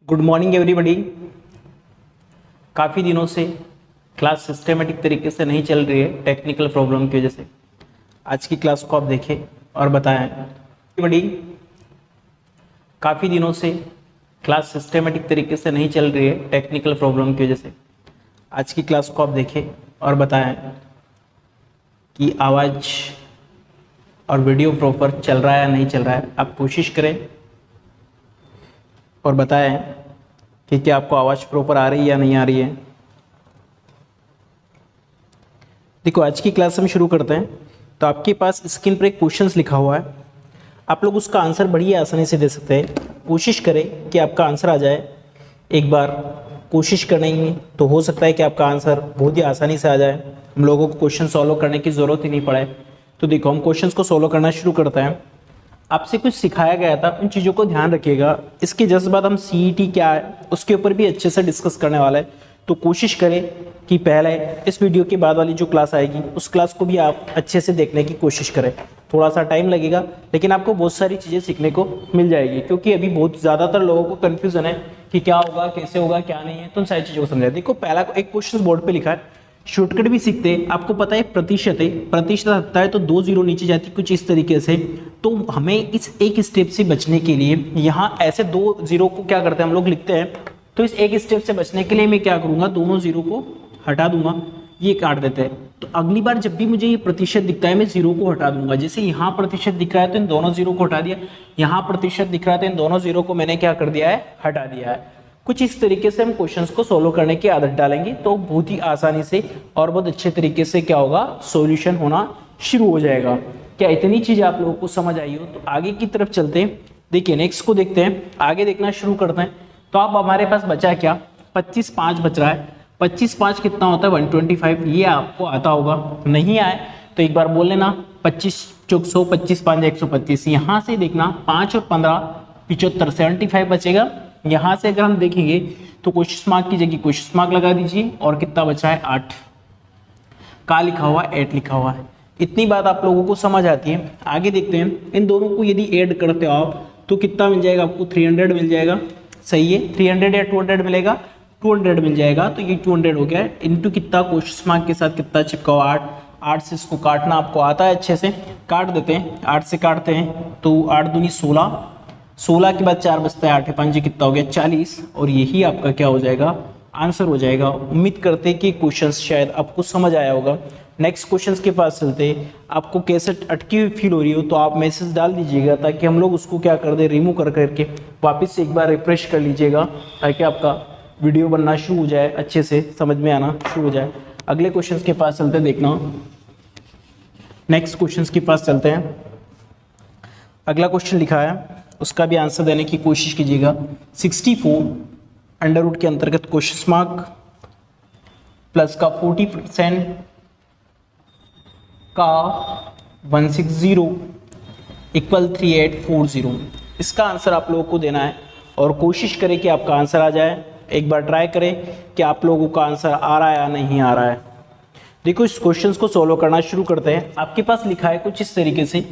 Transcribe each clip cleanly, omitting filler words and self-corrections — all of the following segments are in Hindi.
Good morning everybody. काफ़ी दिनों से क्लास सिस्टेमेटिक तरीके से नहीं चल रही है टेक्निकल प्रॉब्लम की वजह से। आज की क्लास को आप देखें और बताएं। एवरीबॉडी, काफ़ी दिनों से क्लास सिस्टेमेटिक तरीके से नहीं चल रही है टेक्निकल प्रॉब्लम की वजह से। आज की क्लास को आप देखें और बताएं कि आवाज़ और वीडियो प्रॉपर चल रहा है या नहीं चल रहा है। आप कोशिश करें और बताएं कि क्या आपको आवाज़ प्रॉपर आ रही है या नहीं आ रही है। देखो, आज की क्लास हम शुरू करते हैं। तो आपके पास स्क्रीन पर एक क्वेश्चंस लिखा हुआ है, आप लोग उसका आंसर बड़ी आसानी से दे सकते हैं। कोशिश करें कि आपका आंसर आ जाए। एक बार कोशिश करेंगे तो हो सकता है कि आपका आंसर बहुत ही आसानी से आ जाए, हम लोगों को क्वेश्चन सॉल्व करने की ज़रूरत ही नहीं पड़े। तो देखो, हम क्वेश्चंस को सॉल्व करना शुरू करते हैं। आपसे कुछ सिखाया गया था, उन चीज़ों को ध्यान रखिएगा। इसके जस्ट बाद हम सीईटी क्या है उसके ऊपर भी अच्छे से डिस्कस करने वाला है। तो कोशिश करें कि पहले इस वीडियो के बाद वाली जो क्लास आएगी उस क्लास को भी आप अच्छे से देखने की कोशिश करें। थोड़ा सा टाइम लगेगा लेकिन आपको बहुत सारी चीज़ें सीखने को मिल जाएगी, क्योंकि अभी बहुत ज़्यादातर लोगों को कन्फ्यूज़न है कि क्या होगा, कैसे होगा, क्या नहीं है। तो उन सारी चीज़ों को समझाए। देखो, पहला एक क्वेश्चन बोर्ड पर लिखा है, शॉर्टकट भी सीखते हैं। आपको पता है प्रतिशत है, प्रतिशत हटता है तो 2 जीरो नीचे जाती है कुछ इस तरीके से। तो हमें इस एक स्टेप से बचने के लिए यहाँ ऐसे 2 जीरो को क्या करते हैं हम लोग लिखते हैं। तो इस एक स्टेप से बचने के लिए मैं क्या करूँगा, दोनों जीरो को हटा दूंगा, ये काट देते हैं। तो अगली बार जब भी मुझे ये प्रतिशत दिखता है मैं जीरो को हटा दूंगा। जैसे यहाँ प्रतिशत दिख रहा है तो इन दोनों जीरो को हटा दिया, यहाँ प्रतिशत दिख रहा है तो इन दोनों जीरो को मैंने क्या कर दिया है, हटा दिया है। कुछ इस तरीके से हम क्वेश्चंस को सोल्व करने की आदत डालेंगे तो बहुत ही आसानी से और बहुत अच्छे तरीके से क्या होगा, सॉल्यूशन होना शुरू हो जाएगा। क्या इतनी चीज आप लोगों को समझ आई हो? तो आगे की तरफ चलते हैं। देखिए, नेक्स्ट को देखते हैं, आगे देखना शुरू करते हैं। तो अब हमारे पास बचा क्या, 25 5 बच रहा है। 25 5 कितना होता है, 125। ये आपको आता होगा, नहीं आए तो एक बार बोल लेना 25 चौक 100, 25 5 125। यहाँ से देखना 5 और 15 75, 75 बचेगा। यहाँ से अगर हम देखेंगे तो क्वेश्चन मार्क की जगह क्वेश्चन मार्क लगा दीजिए और कितना बचा है, 8 का लिखा हुआ है, 8 लिखा हुआ है। इतनी बात आप लोगों को समझ आती है। आगे देखते हैं, इन दोनों को यदि ऐड करते हो आप तो कितना मिल जाएगा आपको, 300 मिल जाएगा। सही है, 300 या 200 मिलेगा, 200 मिल जाएगा। तो ये 200 हो गया इंटू कितना, क्वेश्चन मार्क के साथ कितना चिपका हुआ, 8। 8 से इसको काटना आपको आता है, अच्छे से काट देते हैं। 8 से काटते हैं तो 8 दूनी 16, 16 के बाद 4 बचता है, 8 5 कितना हो गया, 40। और यही आपका क्या हो जाएगा, आंसर हो जाएगा। उम्मीद करते हैं कि क्वेश्चन शायद आपको समझ आया होगा। नेक्स्ट क्वेश्चन के पास चलते हैं। आपको कैसे अटकी हुई फील हो रही हो तो आप मैसेज डाल दीजिएगा ताकि हम लोग उसको क्या कर दे, रिमूव कर करके वापस से एक बार रिफ्रेश कर लीजिएगा ताकि आपका वीडियो बनना शुरू हो जाए, अच्छे से समझ में आना शुरू हो जाए। अगले क्वेश्चन के पास चलते हैं। देखना, नेक्स्ट क्वेश्चन के पास चलते हैं। अगला क्वेश्चन लिखा है, उसका भी आंसर देने की कोशिश कीजिएगा। 64 अंडर रूट के अंतर्गत क्वेश्चन मार्क प्लस का 40% का 160 इक्वल 3840। इसका आंसर आप लोगों को देना है और कोशिश करें कि आपका आंसर आ जाए। एक बार ट्राई करें कि आप लोगों का आंसर आ रहा है या नहीं आ रहा है। देखो, इस क्वेश्चंस को सॉल्व करना शुरू करते हैं। आपके पास लिखा है कुछ इस तरीके से।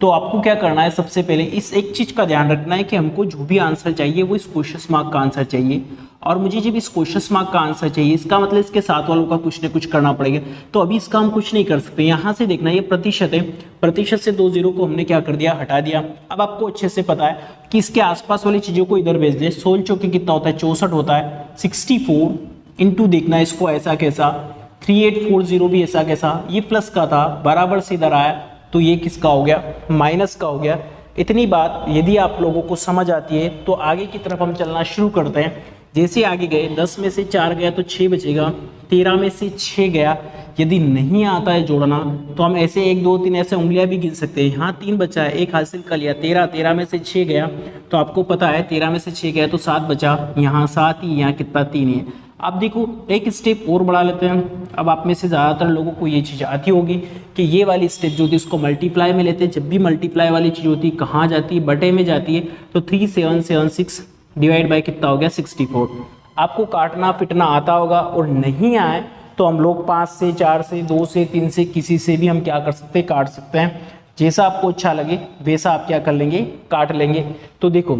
तो आपको क्या करना है, सबसे पहले इस एक चीज का ध्यान रखना है कि हमको जो भी आंसर चाहिए वो इस क्वेश्चन मार्क का आंसर चाहिए। और मुझे जब इस क्वेश्चन मार्क का आंसर चाहिए, इसका मतलब इसके साथ वालों का कुछ न कुछ करना पड़ेगा। तो अभी इसका हम कुछ नहीं कर सकते। यहाँ से देखना, ये प्रतिशत है, प्रतिशत से 2 जीरो को हमने क्या कर दिया, हटा दिया। अब आपको अच्छे से पता है कि इसके आसपास वाली चीजों को इधर भेज दे। 16 चौके कितना होता है, 64 होता है। 64 इंटू देखना इसको ऐसा कैसा, 3840 भी ऐसा कैसा, ये प्लस का था, बराबर से इधर आया तो ये किसका हो गया, माइनस का हो गया। इतनी बात यदि आप लोगों को समझ आती है तो आगे की तरफ हम चलना शुरू करते हैं। जैसे आगे गए, 10 में से 4 गया तो 6 बचेगा, 13 में से 6 गया। यदि नहीं आता है जोड़ना तो हम ऐसे 1 2 3 ऐसे उंगलियां भी गिन सकते हैं। यहाँ 3 बचा है, 1 हासिल कर लिया। 13 में से 6 गया तो आपको पता है 13 में से 6 गया तो 7 बचा, यहाँ 7 ही, यहाँ कितना 3 है। अब देखो, एक स्टेप और बढ़ा लेते हैं। अब आप में से ज़्यादातर लोगों को ये चीज़ आती होगी कि ये वाली स्टेप जो होती है इसको मल्टीप्लाई में लेते हैं। जब भी मल्टीप्लाई वाली चीज़ होती है कहाँ जाती है, बटे में जाती है। तो 3776 डिवाइड बाई कितना हो गया, 64। आपको काटना पिटना आता होगा और नहीं आए तो हम लोग 5 से 4 से 2 से 3 से किसी से भी हम क्या कर सकते हैं, काट सकते हैं। जैसा आपको अच्छा लगे वैसा आप क्या कर लेंगे, काट लेंगे। तो देखो,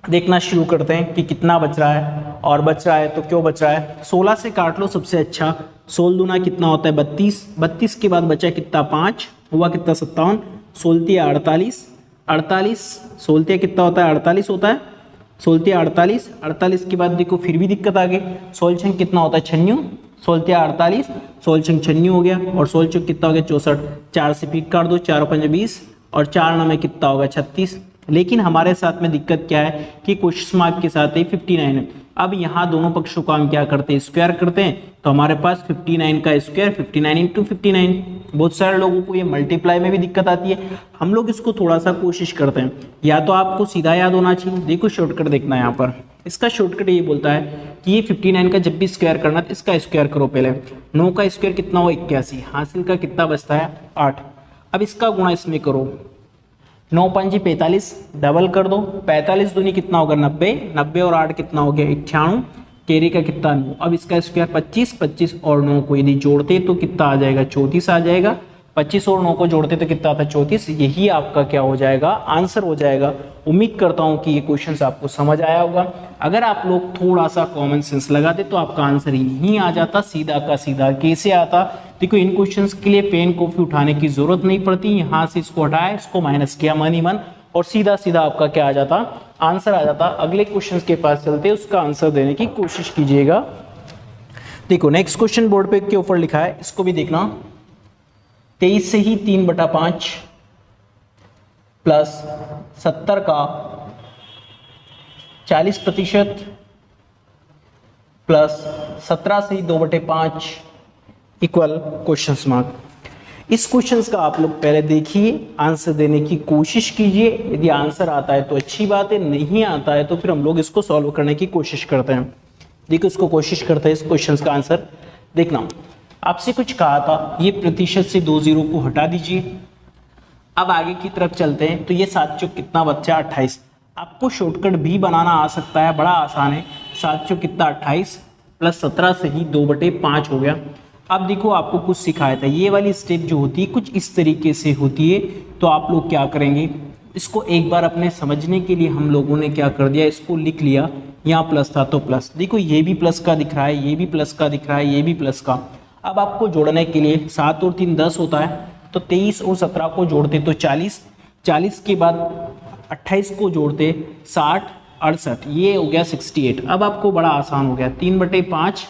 देखना शुरू करते हैं कि कितना बच रहा है, और बच रहा है तो क्यों बच रहा है। 16 से काट लो सबसे अच्छा, 16 दूना कितना होता है 32, 32 के बाद बचा कितना 5, हुआ कितना 57, 16 48, 48 16 कितना होता है 48 होता है, 16 48, 48 के बाद देखो फिर भी दिक्कत आ गई, 16 कितना होता है 96, 16 48, 16 96 हो गया, और 16 कितना हो गया 64, 4 से पीक काट दो, 4 5 20, और 4 9 में कितना होगा 36। लेकिन हमारे साथ में दिक्कत क्या है कि क्वेश्चन मार्क के साथ ही 59 है। अब यहाँ दोनों पक्षों का हम क्या करते हैं, स्क्वायर करते हैं, तो हमारे पास 59 का स्क्वायर 59 इंटू 59। बहुत सारे लोगों को ये मल्टीप्लाई में भी दिक्कत आती है, हम लोग इसको थोड़ा सा कोशिश करते हैं, या तो आपको सीधा याद होना चाहिए। देखो शॉर्टकट देखना है यहाँ पर, इसका शॉर्टकट ये बोलता है कि ये 59 का जब भी स्क्वायर करना तो इसका स्क्वायर करो पहले, 9 का स्क्वायर कितना हो 81, हासिल का कितना बचता है 8। अब इसका गुणा इसमें करो, 9 5 45, डबल कर दो, 45 दूनी कितना होगा 90, 90 और 8 कितना हो गया 98, कैरी का कितना 9। अब इसका स्क्वायर 25, 25 और 9 को यदि जोड़ते तो कितना आ जाएगा 34 आ जाएगा, 25 और 9 को जोड़ते तो कितना आता है 34। यही आपका क्या हो जाएगा आंसर हो जाएगा। उम्मीद करता हूं कि ये क्वेश्चन आपको समझ आया होगा। अगर आप लोग थोड़ा सा कॉमन सेंस लगाते तो आपका आंसर यही आ जाता, सीधा का सीधा। कैसे आता, देखो इन क्वेश्चंस के लिए पेन कॉपी उठाने की जरूरत नहीं पड़ती, यहाँ से इसको हटाया, इसको माइनस किया मन ही मन, और सीधा सीधा आपका क्या आ जाता आंसर आ जाता। अगले क्वेश्चन के पास चलते, उसका आंसर देने की कोशिश कीजिएगा। देखो नेक्स्ट क्वेश्चन बोर्ड पे के ऊपर लिखा है, इसको भी देखना। 23 से ही 3/5 प्लस 70 का 40% प्लस 17 से ही 2/5 इक्वल क्वेश्चन मार्क। इस क्वेश्चन का आप लोग पहले देखिए, आंसर देने की कोशिश कीजिए। यदि आंसर आता है तो अच्छी बात है, नहीं आता है तो फिर हम लोग इसको सॉल्व करने की कोशिश करते हैं। देखिए इसको कोशिश करते हैं इस क्वेश्चन का आंसर देखना। आपसे कुछ कहा था, ये प्रतिशत से 2 0 को हटा दीजिए। अब आगे की तरफ चलते हैं, तो ये 7 चौक कितना बच्चा 28। आपको शॉर्टकट भी बनाना आ सकता है, बड़ा आसान है। 7 चौक कितना 28 प्लस 17 से ही 2/5 हो गया। अब देखो आपको कुछ सिखाया था, ये वाली स्टेप जो होती है कुछ इस तरीके से होती है। तो आप लोग क्या करेंगे, इसको एक बार अपने समझने के लिए हम लोगों ने क्या कर दिया, इसको लिख लिया। यहाँ प्लस था तो प्लस, देखो ये भी प्लस का दिख रहा है, ये भी प्लस का दिख रहा है, ये भी प्लस का। अब आपको जोड़ने के लिए 7 और 3 10 होता है, तो 23 और 17 को जोड़ते तो 40, 40 के बाद 28 को जोड़ते 60 68, ये हो गया 68। अब आपको बड़ा आसान हो गया, 3/5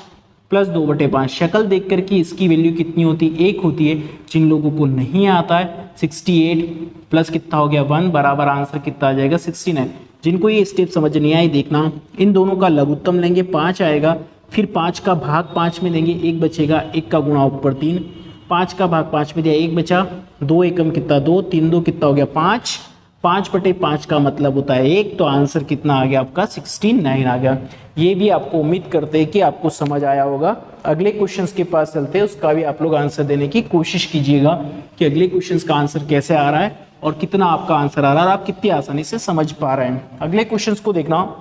प्लस 2/5। शक्ल देख कर कि इसकी वैल्यू कितनी होती है, 1 होती है। जिन लोगों को नहीं आता है 68 प्लस कितना हो गया 1 बराबर आंसर कितना आ जाएगा 69। जिनको ये स्टेप समझ नहीं आई देखना, इन दोनों का लघुत्तम लेंगे 5 आएगा, फिर 5 का भाग 5 में देंगे, 1 बचेगा, 1 का गुणा ऊपर 3, 5 का भाग 5 में दिया 1 बचा, 2 एकम कितना 2, 3 2 कितना हो गया 5, 5/5 का मतलब होता है 1। तो आंसर कितना आ गया आपका 69 आ गया। ये भी आपको उम्मीद करते हैं कि आपको समझ आया होगा। अगले क्वेश्चंस के पास चलते हैं, उसका भी आप लोग आंसर देने की कोशिश कीजिएगा कि अगले क्वेश्चंस का आंसर कैसे आ रहा है और कितना आपका आंसर आ रहा है और आप कितनी आसानी से समझ पा रहे हैं। अगले क्वेश्चंस को देखना,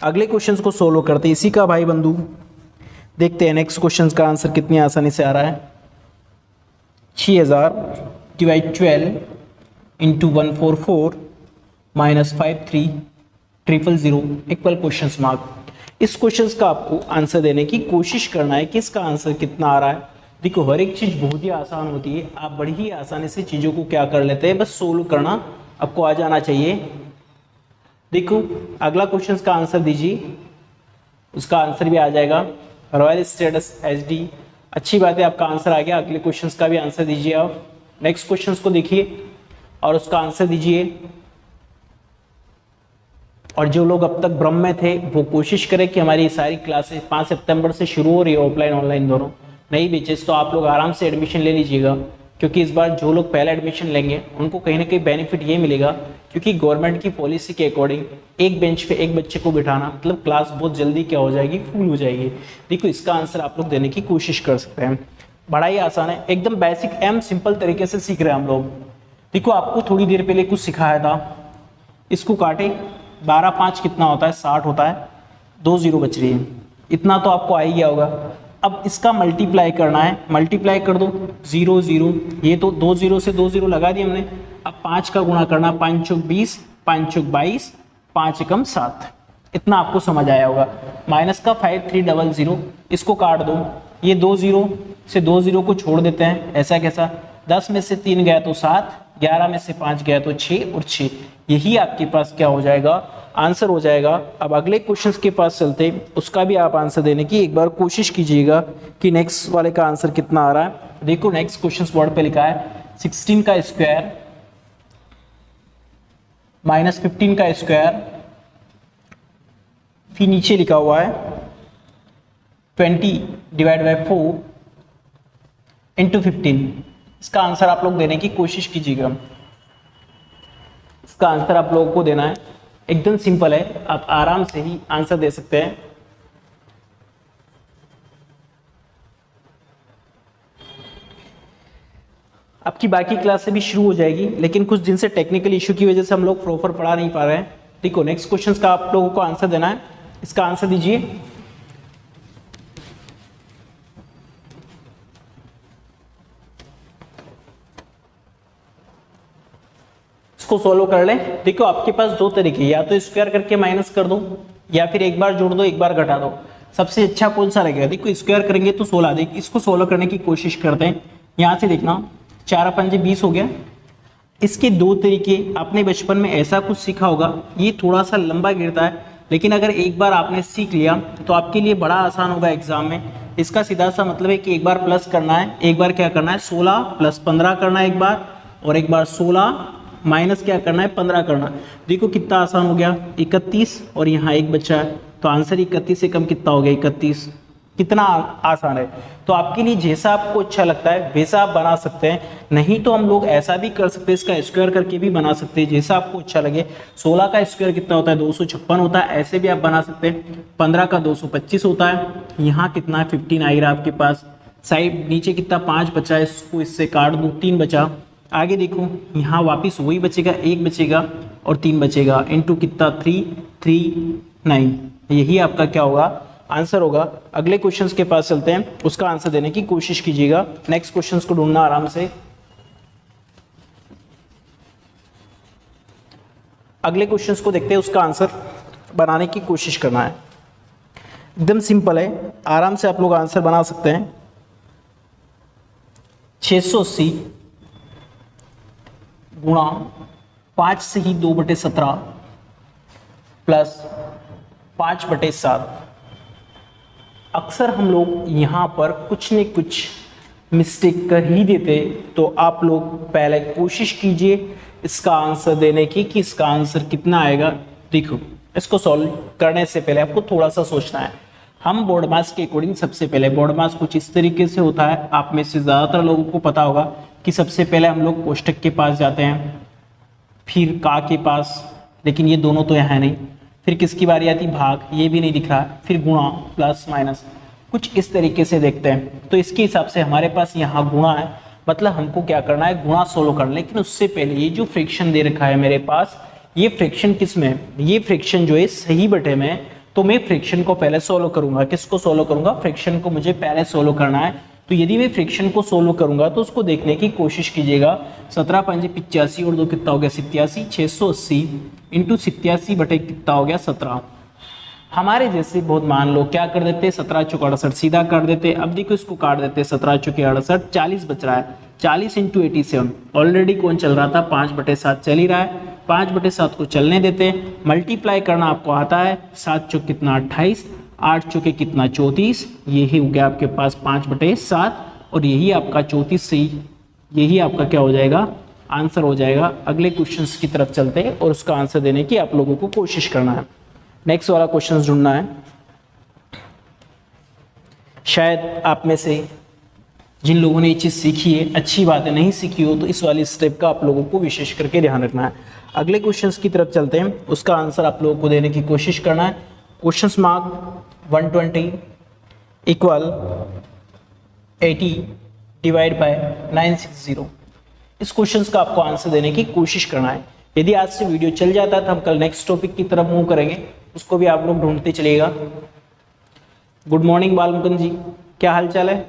अगले क्वेश्चंस को सोल्व करते हैं इसी का भाई बंधु। देखते हैं नेक्स्ट क्वेश्चन का आंसर कितनी आसानी से आ रहा है। 6000 / 12 into 144 minus 53,000 equal question mark. इस क्वेश्चन का आपको आंसर देने की कोशिश करना है कि इसका आंसर कितना आ रहा है। देखो हर एक चीज बहुत ही आसान होती है, आप बड़ी ही आसानी से चीजों को क्या कर लेते हैं, बस सोल्व करना आपको आ जाना चाहिए। देखो अगला क्वेश्चन का आंसर दीजिए, उसका आंसर भी आ जाएगा। रॉयल स्टेटस HD, अच्छी बात है आपका आंसर आ गया। अगले क्वेश्चन का भी आंसर दीजिए आप। नेक्स्ट क्वेश्चन को देखिए और उसका आंसर दीजिए। और जो लोग अब तक भ्रम में थे वो कोशिश करें कि हमारी सारी क्लासेस 5 सितंबर से शुरू हो रही है, ऑफलाइन ऑनलाइन दोनों नई बैचेस, तो आप लोग आराम से एडमिशन ले लीजिएगा। क्योंकि इस बार जो लोग पहले एडमिशन लेंगे उनको कहीं ना कहीं बेनिफिट ये मिलेगा, क्योंकि गवर्नमेंट की पॉलिसी के अकॉर्डिंग एक बेंच पे एक बच्चे को बिठाना, मतलब क्लास बहुत जल्दी क्या हो जाएगी, फुल हो जाएगी। देखो इसका आंसर आप लोग देने की कोशिश कर सकते हैं। बड़ा ही आसान है, एकदम बेसिक एम सिंपल तरीके से सीख रहे हैं हम लोग। देखो आपको थोड़ी देर पहले कुछ सिखाया था, इसको काटे 12 5 कितना होता है 60 होता है, 2 0 बच रही है, इतना तो आपको आ ही गया होगा। अब इसका मल्टीप्लाई करना है, मल्टीप्लाई कर दो 0 0, ये तो 2 0 से 2 0 लगा दिए हमने। अब 5 का गुणा करना, 5 चौक 20, 5 चौक 22, 5 एकम 7, इतना आपको समझ आया होगा। माइनस का 5300, इसको काट दो, ये 2 जीरो से 2 जीरो को छोड़ देते हैं, ऐसा कैसा, 10 में से 3 गया तो 7, 11 में से 5 गया तो 6 और 6, यही आपके पास क्या हो जाएगा, आंसर हो जाएगा। अब अगले क्वेश्चंस के पास चलते, उसका भी आप आंसर देने की एक बार कोशिश कीजिएगा कि नेक्स्ट वाले का आंसर कितना आ रहा है। देखो नेक्स्ट क्वेश्चन बोर्ड पे लिखा है 16 का स्क्वायर माइनस 15 का स्क्वायर, फिर नीचे लिखा हुआ है 20 डिवाइड बाय 4 इंटू 15। इसका आंसर आप लोग देने की कोशिश कीजिएगा। इसका आंसर आप लोगों को देना है, एकदम सिंपल है, आप आराम से ही आंसर दे सकते हैं। आपकी बाकी क्लास से भी शुरू हो जाएगी, लेकिन कुछ दिन से टेक्निकल इशू की वजह से हम लोग प्रॉपर पढ़ा नहीं पा रहे हैं। देखो नेक्स्ट क्वेश्चन का आप लोगों को आंसर देना है, इसका आंसर दीजिए। इसको सोल्व कर ले। देखो आपके पास दो तरीके, या तो स्क्वायर करके माइनस कर दो, या फिर एक बार जोड़ दो एक बार घटा दो। सबसे अच्छा कौन सा लगेगा? देखो स्क्वायर करेंगे तो 16, देख इसको सोल्व करने की कोशिश करते हैं। यहां से देखना 4 पंजे 20 हो गया। इसके दो तरीके, आपने बचपन में ऐसा कुछ सीखा होगा, ये थोड़ा सा लंबा गिरता है, लेकिन अगर एक बार आपने सीख लिया तो आपके लिए बड़ा आसान होगा एग्जाम में। इसका सीधा सा मतलब है कि एक बार प्लस करना है, एक बार क्या करना है 16 प्लस 15 करना है एक बार, और एक बार 16 माइनस क्या करना है 15 करना। देखो कितना आसान हो गया, 31 और यहाँ एक बच्चा है, तो आंसर 31 से कम कितना हो गया 31। कितना आसान है। तो आपके लिए जैसा आपको अच्छा लगता है वैसा आप बना सकते हैं, नहीं तो हम लोग ऐसा भी कर सकते हैं, इसका स्क्वायर करके भी बना सकते हैं, जैसा आपको अच्छा लगे। 16 का स्क्वायर कितना होता है 256 होता है, ऐसे भी आप बना सकते हैं। 15 का 225 होता है, यहाँ कितना है 15 आएगा आपके पास। साइड नीचे कितना 5 बचा है, इसको इससे काट दूँ 3 बचा। आगे देखो यहाँ वापिस वही बचेगा, 1 बचेगा और 3 बचेगा, इंटू कितना 3 3 9, यही आपका क्या होगा आंसर होगा। अगले क्वेश्चंस के पास चलते हैं, उसका आंसर देने की कोशिश कीजिएगा। नेक्स्ट क्वेश्चंस को ढूंढना आराम से। अगले क्वेश्चंस को देखते हैं, उसका आंसर बनाने की कोशिश करना है। एकदम सिंपल है, आराम से आप लोग आंसर बना सकते हैं। 680 गुणा 5 से ही 2/17 प्लस 5/7। अक्सर हम लोग यहाँ पर कुछ न कुछ मिस्टेक कर ही देते, तो आप लोग पहले कोशिश कीजिए इसका आंसर देने की कि इसका आंसर कितना आएगा। देखो इसको सॉल्व करने से पहले आपको थोड़ा सा सोचना है। हम बोर्ड मास के अकॉर्डिंग सबसे पहले, बोर्ड मास कुछ इस तरीके से होता है, आप में से ज़्यादातर लोगों को पता होगा कि सबसे पहले हम लोग कोष्टक के पास जाते हैं, फिर का के पास, लेकिन ये दोनों तो यहाँ नहीं, फिर किसकी बारी आती भाग, ये भी नहीं दिख रहा, फिर गुणा प्लस माइनस, कुछ इस तरीके से देखते हैं। तो इसके हिसाब से हमारे पास यहाँ गुणा है, मतलब हमको क्या करना है गुणा सोल्व करना। लेकिन उससे पहले ये जो फ्रैक्शन दे रखा है मेरे पास, ये फ्रैक्शन किस में है? ये फ्रैक्शन जो है सही बटे में, तो मैं फ्रैक्शन को पहले सोल्व करूंगा। किसको सोल्व करूंगा? फ्रैक्शन को मुझे पहले सोल्व करना है। तो यदि मैं फ्रैक्शन को सोल्व करूंगा तो उसको देखने की कोशिश कीजिएगा। 17 पंजे 85 और 2 कितना हो गया 87, 680 इंटू 87 बटे कितना हो गया 17। हमारे जैसे बहुत मान लो क्या कर देते, 17 चौक 68 सीधा काट देते। अब देखो इसको काट देते, 17 चौक 68, 40 बच रहा है, 40 इंटू 87। ऑलरेडी कौन चल रहा था 5/7 चल ही रहा है, 5/7 को चलने देते। मल्टीप्लाई करना आपको आता है, 7 चौक कितना 28, 8 चौके कितना 34, यही हो गया आपके पास 5/7, और यही आपका 34 से यही आपका क्या हो जाएगा आंसर हो जाएगा। अगले क्वेश्चंस की तरफ चलते हैं और उसका आंसर देने की आप लोगों को कोशिश करना है। नेक्स्ट वाला क्वेश्चन ढूंढना है। शायद आप में से जिन लोगों ने ये चीज़ सीखी है, अच्छी बात है, नहीं सीखी हो तो इस वाली स्टेप का आप लोगों को विशेष करके ध्यान रखना है। अगले क्वेश्चंस की तरफ चलते हैं, उसका आंसर आप लोगों को देने की कोशिश करना है। Questions mark 120 equal 80 divide by 960। इस क्वेश्चंस का आपको आंसर देने की कोशिश करना है। यदि आज से वीडियो चल जाता है तो हम कल नेक्स्ट टॉपिक की तरफ मूव करेंगे, उसको भी आप लोग ढूंढते चलिएगा। गुड मॉर्निंग बालमुकुंद जी, क्या हाल चाल है?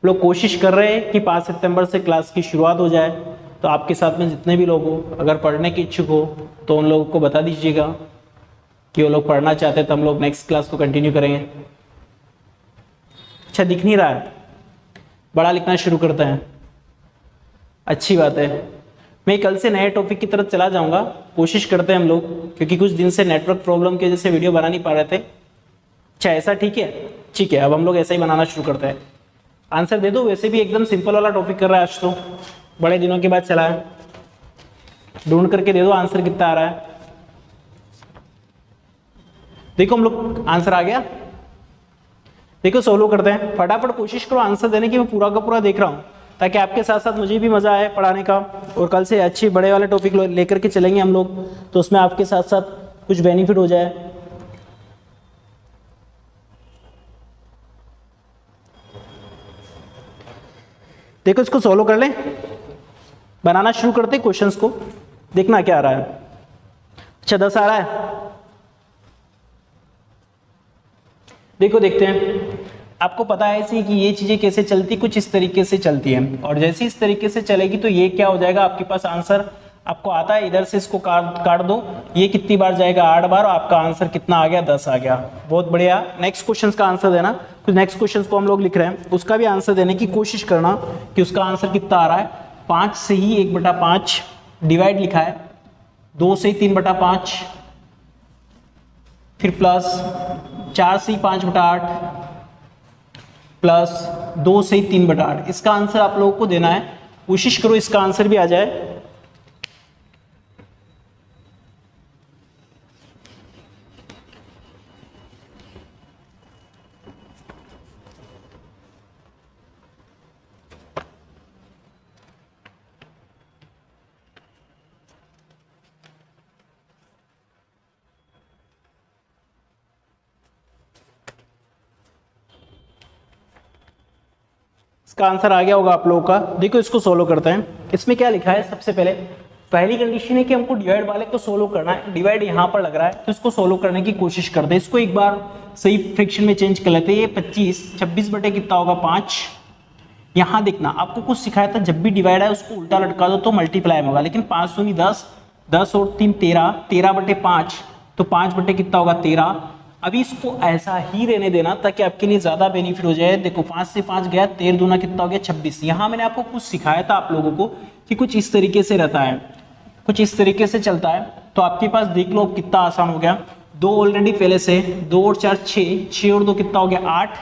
लोग कोशिश कर रहे हैं कि 5 सितंबर से क्लास की शुरुआत हो जाए, तो आपके साथ में जितने भी लोग हो, अगर पढ़ने के इच्छुक हो तो उन लोगों को बता दीजिएगा कि वो लोग पढ़ना चाहते हैं, तो हम लोग नेक्स्ट क्लास को कंटिन्यू करेंगे। अच्छा, दिख नहीं रहा है, बड़ा लिखना शुरू करते हैं, अच्छी बात है। मैं कल से नए टॉपिक की तरफ चला जाऊंगा, कोशिश करते हैं हम लोग, क्योंकि कुछ दिन से नेटवर्क प्रॉब्लम की वजह से वीडियो बना नहीं पा रहे थे। अच्छा, ऐसा ठीक है, ठीक है, अब हम लोग ऐसा ही बनाना शुरू करते हैं। आंसर दे दो, वैसे भी एकदम सिंपल वाला टॉपिक कर रहा है आज, तो बड़े दिनों के बाद चला है। ढूंढ करके दे दो आंसर कितना आ रहा है। देखो हम लोग, आंसर आ गया, देखो सोल्व करते हैं, फटाफट कोशिश करो आंसर देने की। मैं पूरा का पूरा देख रहा हूँ ताकि आपके साथ साथ मुझे भी मजा आए पढ़ाने का, और कल से अच्छी बड़े वाले टॉपिक लेकर के चलेंगे हम लोग, तो उसमें आपके साथ साथ कुछ बेनिफिट हो जाए। देखो इसको सोल्व कर लें, बनाना शुरू करते क्वेश्चंस को, देखना क्या आ रहा है। अच्छा, 10 आ रहा है, देखो देखते हैं। आपको पता है इसी कि ये चीजें कैसे चलती, कुछ इस तरीके से चलती है, और जैसे इस तरीके से चलेगी तो ये क्या हो जाएगा, आपके पास आंसर आपको आता है, इधर से इसको काट दो, ये कितनी बार जाएगा, 8 बार, और आपका आंसर कितना आ गया, 10 आ गया। बहुत बढ़िया। नेक्स्ट क्वेश्चन का आंसर देना, कुछ नेक्स्ट क्वेश्चन को हम लोग लिख रहे हैं, उसका भी आंसर देने की कोशिश करना कि उसका आंसर कितना आ रहा है। 5 से ही 1/5 डिवाइड लिखा है, 2 से 3/5, फिर प्लस 4 से 5/8, प्लस 2 से 3/8। इसका आंसर आप लोगों को देना है, कोशिश करो इसका आंसर भी आ जाए। इसका आंसर आ गया होगा आप लोगों का। देखो इसको सोल्व करते हैं। इसमें क्या लिखा है, सबसे पहले पहली कंडीशन है कि हमको डिवाइड वाले को सोल्व करना है। डिवाइड यहाँ पर लग रहा है तो इसको सोल्व करने की कोशिश करते हैं। इसको एक बार सही फ्रैक्शन में चेंज कर लेते हैं। ये 26 बटे कितना होगा, 5। यहाँ देखना, आपको कुछ सिखाया था, जब भी डिवाइड है उसको उल्टा लटका दो तो मल्टीप्लाई में होगा, लेकिन 5 दूनी 10, 10 और 3 13, 13/5, तो 5 बटे कितना होगा, 13। अभी इसको ऐसा ही रहने देना ताकि आपके लिए ज्यादा बेनिफिट हो जाए। देखो 5 से 5 गया, 13 दूना कितना हो गया, 26। यहाँ मैंने आपको कुछ सिखाया था आप लोगों को कि कुछ इस तरीके से रहता है, कुछ इस तरीके से चलता है। तो आपके पास देख लो कितना आसान हो गया। 2 ऑलरेडी पहले से, 2 और 4 6, 6 और 2 कितना हो गया, 8,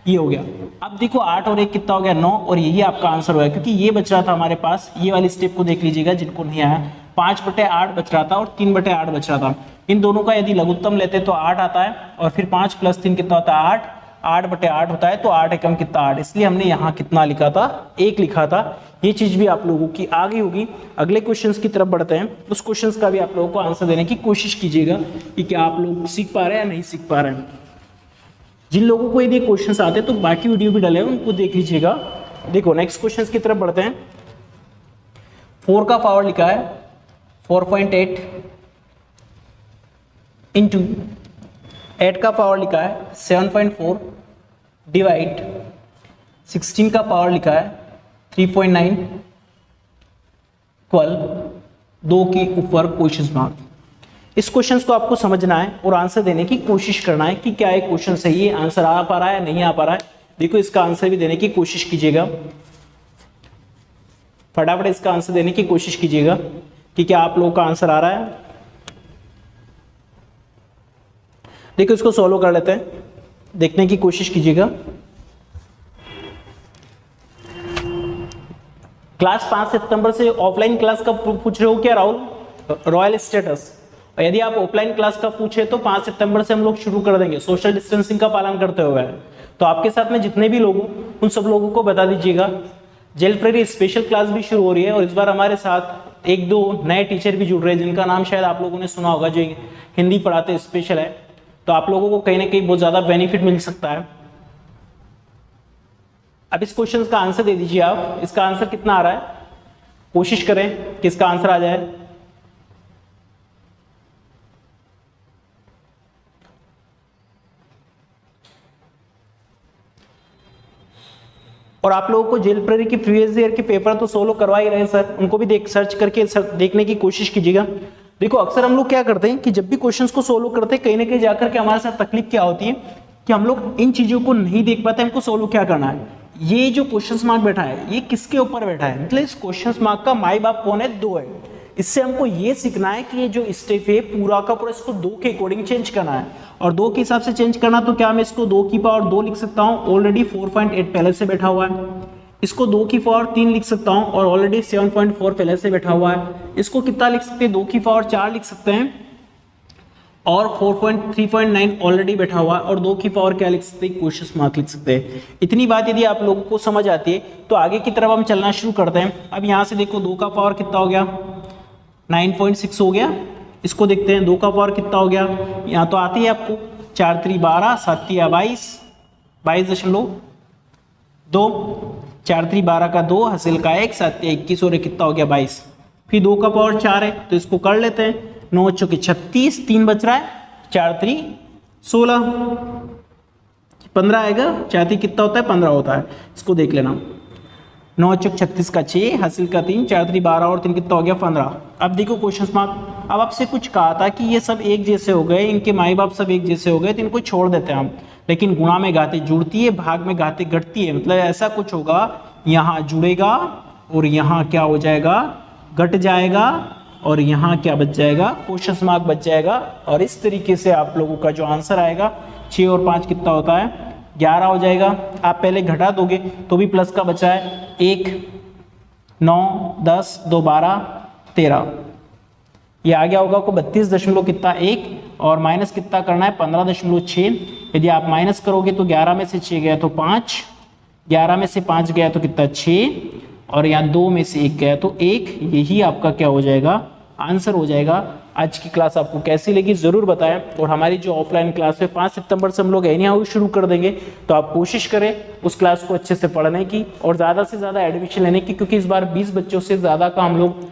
ये हो गया। अब देखो 8 और 1 कितना हो गया, 9, और यही आपका आंसर हो गया, क्योंकि ये बच रहा था हमारे पास। ये वाली स्टेप को देख लीजिएगा जिनको नहीं आया, 5/8 बच रहा था और 3/8 बच रहा था। इन दोनों का यदि लघुत्तम लेते तो 8 आता है, और फिर 5 + 3 कितना होता है, 8, 8/8 होता है, तो 8 एकम कितना, 8। इसलिए हमने यहाँ कितना लिखा था, 1 लिखा था। ये चीज भी आप लोगों की आ गई होगी। अगले क्वेश्चंस की तरफ बढ़ते हैं। उस क्वेश्चंस का भी आप लोगों को आंसर देने की कोशिश कीजिएगा कि क्या आप लोग सीख पा रहे हैं या नहीं सीख पा रहे हैं। जिन लोगों को यदि क्वेश्चंस आते हैं तो बाकी वीडियो भी डले हैं, उनको देख लीजिएगा। देखो नेक्स्ट क्वेश्चंस की तरफ बढ़ते हैं। 4 का पावर लिखा है 4.8 इंटू 8 का पावर लिखा है 7.4 डिवाइड 16 का पावर लिखा है 3.9 इक्वल 2 के ऊपर क्वेश्चन मार्क। इस क्वेश्चन को आपको समझना है और आंसर देने की कोशिश करना है कि क्या ये क्वेश्चन सही है, आंसर आ पा रहा है, नहीं आ पा रहा है। देखो इसका आंसर भी देने की कोशिश कीजिएगा, फटाफट इसका आंसर देने की कोशिश कीजिएगा कि क्या आप लोगों का आंसर आ रहा है। देखो इसको सॉल्व कर लेते हैं, देखने की कोशिश कीजिएगा। क्लास 5 सितंबर से ऑफलाइन क्लास का पूछ रहे हो क्या राहुल, रॉयल स्टेटस। और यदि आप ऑफलाइन क्लास का पूछे तो 5 सितंबर से हम लोग शुरू कर देंगे, सोशल डिस्टेंसिंग का पालन करते हुए। तो आपके साथ में जितने भी लोग हो उन सब लोगों को बता दीजिएगा। जेल प्रेरी स्पेशल क्लास भी शुरू हो रही है, और इस बार हमारे साथ 1-2 नए टीचर भी जुड़ रहे हैं, जिनका नाम शायद आप लोगों ने सुना होगा, जो हिंदी पढ़ाते स्पेशल है। तो आप लोगों को कहीं ना कहीं बहुत ज्यादा बेनिफिट मिल सकता है। अब इस क्वेश्चन का आंसर दे दीजिए आप। इसका आंसर कितना आ रहा है, कोशिश करें कि इसका आंसर आ जाए। और आप लोगों को जेल प्रेरी की प्रीवियस ईयर के पेपर तो सोलो करवा ही रहे हैं सर, उनको भी सर्च करके देखने की कोशिश कीजिएगा। देखो अक्सर हम लोग क्या करते हैं कि जब भी क्वेश्चंस को सोल्व करते हैं कहीं ना कहीं जाकर के हमारे साथ तकलीफ क्या होती है कि हम लोग इन चीजों को नहीं देख पाते हमको सोल्व क्या करना है। ये जो क्वेश्चन मार्क बैठा है ये किसके ऊपर बैठा है, मतलब इस क्वेश्चन मार्क का माई बाप कौन है, 2 है। इससे हमको ये सीखना है कि ये जो स्टेप है पूरा का पूरा इसको 2 के अकॉर्डिंग चेंज करना है, और 2 के हिसाब से चेंज करना तो क्या मैं इसको 2 की पावर 2 लिख सकता हूँ, ऑलरेडी 4.8 पहले से बैठा हुआ है। इसको 2 की पावर 3 लिख सकता हूँ और ऑलरेडी 7.4 पहले से बैठा हुआ है। इसको कितना लिख सकते हैं, 2 की पावर 4 लिख सकते हैं और 3.9 ऑलरेडी बैठा हुआ है, और 2 की पावर क्या लिख सकते हैं, क्वेश्चन मार्क लिख सकते हैं। इतनी बात यदि आप लोगों को समझ आती है तो आगे की तरफ हम चलना शुरू करते हैं। अब यहाँ से देखो 2 का पावर कितना हो गया, 9.6 हो गया। इसको देखते हैं 2 का पावर कितना हो गया, यहाँ तो आती है आपको 4 3 12 7 3 22 22.2, 4 3 12 का 2 हासिल का 1 7 21 और कितना हो गया 22। फिर 2 का पावर 4 है तो इसको कर लेते हैं, 9 चौके 36, 3 बच रहा है, 4 3 16, 15 आएगा, 4 3 कितना होता है 15 होता है। इसको देख लेना, 9 चौक 36 का 6 हासिल का 3, 4 3 12 और 3 कितना हो गया 15। अब देखो क्वेश्चन मार्क, अब आपसे कुछ कहा था कि ये सब एक जैसे हो गए, इनके माई बाप सब एक जैसे हो गए तो इनको छोड़ देते हैं हम, लेकिन गुणा में घाते जुड़ती है, भाग में घाते घटती है, मतलब ऐसा कुछ होगा यहाँ जुड़ेगा और यहाँ क्या हो जाएगा घट जाएगा और यहाँ क्या बच जाएगा क्वेश्चन मार्क बच जाएगा। और इस तरीके से आप लोगों का जो आंसर आएगा 6 और 5 कितना होता है 11 हो जाएगा। आप पहले घटा दोगे तो भी प्लस का बचा है, 1 9 10 2 12 13, ये आ गया होगा को 32 दशमलव कितना 1 और माइनस कितना करना है 15.6। यदि आप माइनस करोगे तो 11 में से 6 गया तो 5, 11 में से 5 गया तो कितना 6 और यहाँ 2 में से 1 गया तो 1, यही आपका क्या हो जाएगा आंसर हो जाएगा। आज की क्लास आपको कैसी लगी जरूर बताएं, और हमारी जो ऑफलाइन क्लास है 5 सितंबर से हम लोग एनी हाउ शुरू कर देंगे, तो आप कोशिश करें उस क्लास को अच्छे से पढ़ने की और ज़्यादा से ज़्यादा एडमिशन लेने की, क्योंकि इस बार 20 बच्चों से ज़्यादा का हम लोग